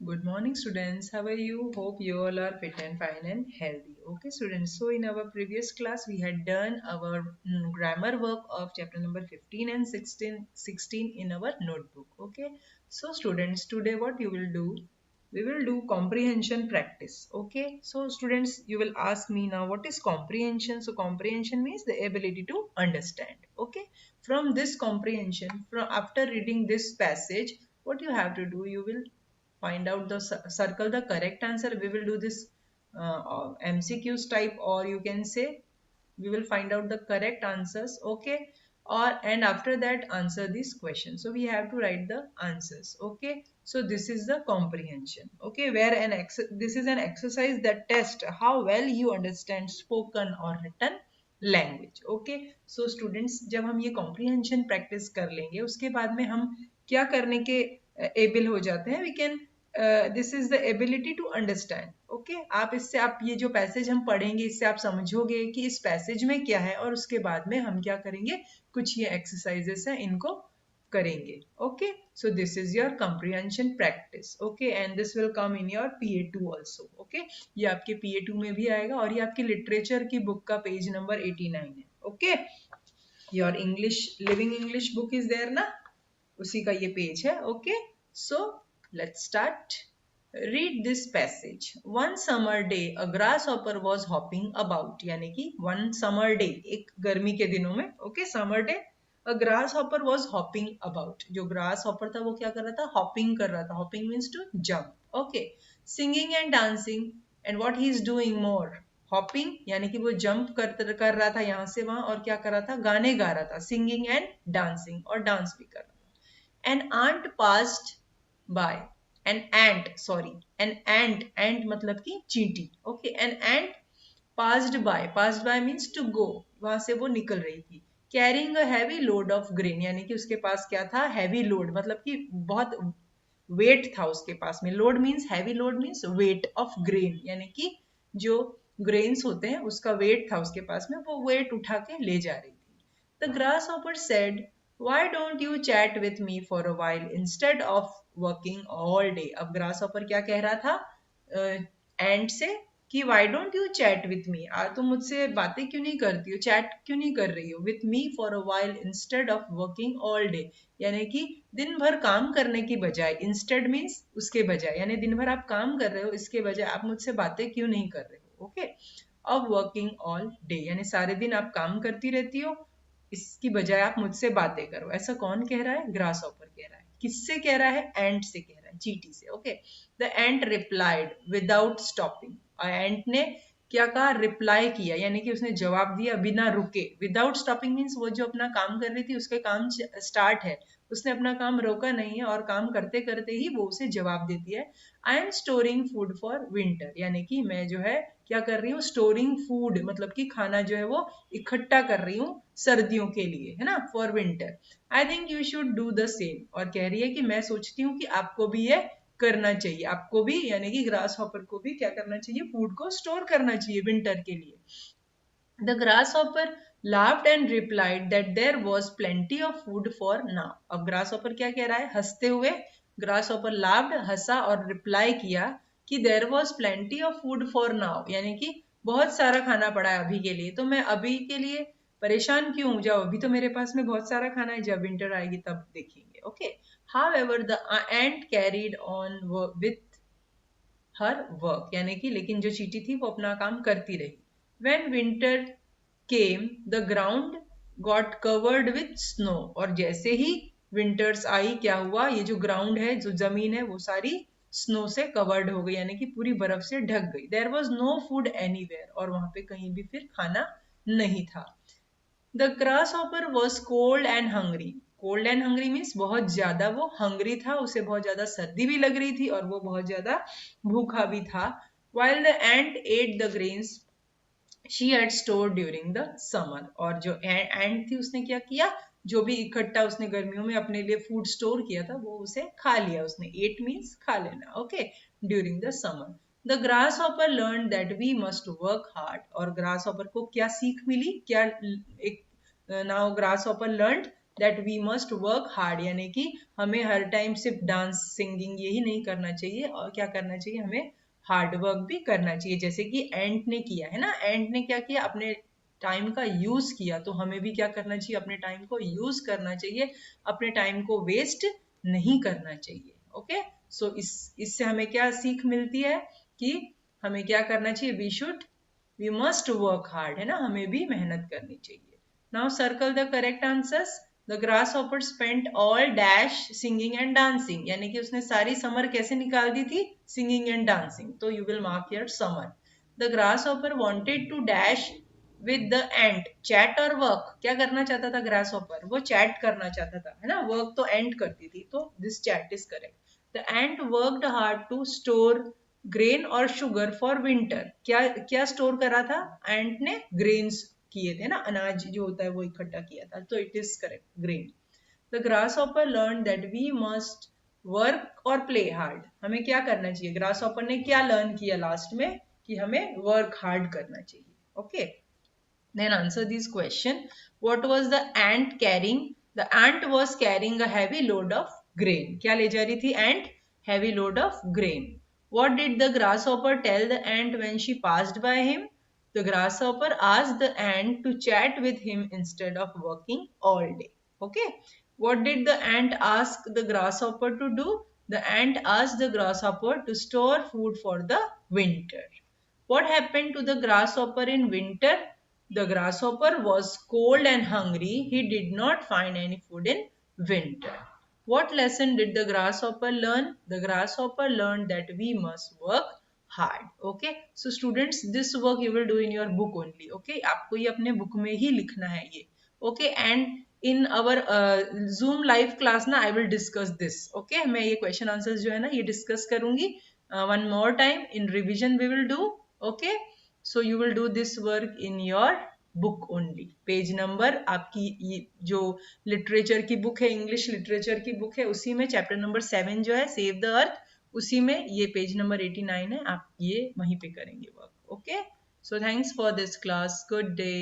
Good morning, students. How are you? Hope you all are fit and fine and healthy. Okay, students. So, in our previous class, we had done our grammar work of chapter number 15 and 16 in our notebook. Okay, so, students, today what you will do? We will do comprehension practice. Okay, so, students, you will ask me now what is comprehension? So, comprehension means the ability to understand. Okay, from this comprehension, from after reading this passage, what you have to do, you will find out the circle the correct answer. We will do this MCQs type, or you can say we will find out the correct answers. Okay, or and after that answer this question. So we have to write the answers. Okay, so this is the comprehension. Okay, where this is an exercise that tests how well you understand spoken or written language. Okay, so students, जब हम ये comprehension practice कर लेंगे उसके बाद में हम क्या करने के एबल हो जाते हैं. We can this is the ability to understand. Okay, आप इससे आप ये जो पैसेज हम पढ़ेंगे इससे आप समझोगे कि इस पैसेज में क्या है, और उसके बाद में हम क्या करेंगे, कुछ ये एक्सरसाइजेस हैं इनको करेंगे. Okay, so this is your comprehension practice. Okay, and this will come in your PA2 also. Okay, ये आपके PA2 में भी आएगा, और ये आपकी लिटरेचर की बुक का पेज नंबर 89 है. Okay, your English living English book is there ना, उसी का ये पेज है. Okay, so let's start. Read this passage. One summer day, a grasshopper was hopping about. यानी कि one summer day, एक गर्मी के दिनों में. Okay, summer day. A grasshopper was hopping about. जो grasshopper था वो क्या कर रहा था, hopping कर रहा था. Hopping means to jump. Okay, singing and dancing. And what he is doing more? Hopping यानी कि वो jump कर रहा था यहाँ से वहां, और क्या कर रहा था, गाने गा रहा था. Singing and dancing, और dance भी कर रहा था. An ant passed by. An ant मतलब कि चींटी. Okay, an ant passed by means to go, वहां से वो निकल रही थी. Carrying a heavy load of grain, यानी कि उसके पास क्या था, हैवी लोड, मतलब कि बहुत वेट था उसके पास में. Load means heavy load means weight of grain, यानी कि जो ग्रेन्स होते हैं उसका वेट था उसके पास में, वो वेट उठा के ले जा रही थी. The grasshopper said, why don't you chat with me for a while instead of working all day. अब ग्रास ऑपर क्या कह रहा था एंड से कि why don't you chat with me, तुम मुझसे बातें क्यों नहीं करती हो, चैट क्यों नहीं कर रही हो, with me for a while instead of working all day. यानी कि दिन भर काम करने की बजाय, instead means उसके बजाय, यानी दिन भर आप काम कर रहे हो, इसके बजाय आप मुझसे बातें क्यों नहीं कर रहे हो. ओके, अब वर्किंग ऑल डे यानी सारे दिन आप काम करती रहती हो, इसकी बजाय आप मुझसे बातें करो. ऐसा कौन कह रहा है, ग्रास ऑपर कह रहा है. किससे कह रहा है, एंट से कह रहा है, चींटी से. Okay, the ant replied without stopping. Ant ने क्या कहा, रिप्लाई किया, यानी कि उसने जवाब दिया बिना रुके. विदाउट स्टॉपिंग मीन्स वो जो अपना काम कर रही थी उसके काम स्टार्ट है, उसने अपना काम रोका नहीं है, और काम करते करते ही वो उसे जवाब देती है. I am storing food for winter, यानी कि मैं जो है क्या कर रही हूँ, स्टोरिंग फूड मतलब कि खाना जो है वो इकट्ठा कर रही हूँ सर्दियों के लिए, है ना, for winter. I think you should do the same, और कह रही है कि मैं सोचती हूँ कि आपको भी ये करना चाहिए. आपको भी यानी कि ग्रास हॉपर को भी क्या करना चाहिए, फूड को स्टोर करना चाहिए विंटर के लिए. The grass hopper laughed and replied that there was plenty of food for now. अब ग्रास हॉपर क्या कह रहा है, हंसते हुए ग्रास हॉपर laughed, हंसा, और रिप्लाई किया कि there was plenty of food for now, यानी कि बहुत सारा खाना पड़ा है अभी के लिए, तो मैं अभी के लिए परेशान क्यों हूँ, जाओ, अभी तो मेरे पास में बहुत सारा खाना है, जब विंटर आएगी तब देखेंगे. Okay, however the ant carried on with her work, यानी कि लेकिन जो चींटी थी वो अपना काम करती रही. when winter came the ground got covered with snow, और जैसे ही विंटर्स आई क्या हुआ, ये जो ग्राउंड है, जो जमीन है, वो सारी स्नो से कवर्ड हो गई, यानी कि पूरी बर्फ से ढक गई. There was no food anywhere, और वहां पे कहीं भी फिर खाना नहीं था. The grasshopper was cold and hungry. Cold and hungry means बहुत ज्यादा वो हंग्री था, उसे बहुत ज्यादा सर्दी भी लग रही थी, और वो बहुत ज्यादा भूखा भी था. while the ant ate the grains she had stored during the summer, और जो एंट थी उसने क्या किया, जो भी इकट्ठा उसने गर्मियों में अपने लिए फूड स्टोर किया था वो उसे खा लिया उसने. एट मीन्स खा लेना. Okay, during the summer. The grasshopper learn that we must work hard, और ग्रास हॉपर को क्या सीख मिली, क्या एक, now grasshopper learn that we must work hard, यानी कि हमें हर टाइम सिर्फ डांस सिंगिंग यही नहीं करना चाहिए, और क्या करना चाहिए, हमें हार्ड वर्क भी करना चाहिए, जैसे कि एंट ने किया है ना। एंट ने क्या किया, अपने टाइम का यूज किया, तो हमें भी क्या करना चाहिए, अपने टाइम को यूज करना चाहिए, अपने टाइम को वेस्ट नहीं करना चाहिए। ओके, सो इससे हमें क्या सीख मिलती है कि हमें क्या करना चाहिए, वी मस्ट वर्क हार्ड, है ना, हमें भी मेहनत करनी चाहिए। Now circle the correct answers. The grasshopper spent all dash singing and dancing, यानी कि उसने सारी समर कैसे निकाल दी थी, सिंगिंग एंड डांसिंग, तो you will mark your summer. The grasshopper wanted to dash with the ant, chat और वर्क, क्या करना चाहता था ग्रास हॉपर, वो चैट करना चाहता था, है ना, वर्क तो एंट करती थी, तो this chat is correct. The ant worked hard to store grain और शुगर फॉर विंटर, क्या क्या स्टोर करा था एंट ने, ग्रेन्स किए थे ना, अनाज जो होता है वो इकट्ठा किया था, तो it is correct, grain. The grasshopper learn that we must work और प्ले हार्ड, हमें क्या करना चाहिए, ग्रास हॉपर ने क्या लर्न किया लास्ट में, कि हमें वर्क हार्ड करना चाहिए। Okay, then answer this question. What was the ant carrying? The ant was carrying a heavy load of grain. क्या ले जा रही थी ant? Heavy load of grain. What did the grasshopper tell the ant when she passed by him? The grasshopper asked the ant to chat with him instead of working all day. Okay. What did the ant ask the grasshopper to do? The ant asked the grasshopper to store food for the winter. What happened to the grasshopper in winter? The grasshopper was cold and hungry. He did not find any food in winter. What lesson did the grasshopper learn? The grasshopper learned that we must work hard. Okay, so students, this work you will do in your book only. Okay, आपको ये अपने book में ही लिखना है ये. Okay, and in our Zoom live class ना I will discuss this. Okay, मैं ये question answers जो है ना ये discuss करूँगी. One more time in revision we will do. Okay, so you will do this work in your book only. Page number आपकी ये जो लिटरेचर की बुक है, इंग्लिश लिटरेचर की बुक है, उसी में चैप्टर नंबर 7 जो है सेव द अर्थ, उसी में ये पेज नंबर 89 है, आप ये वहीं पे करेंगे work. Okay, so thanks for this class, good day.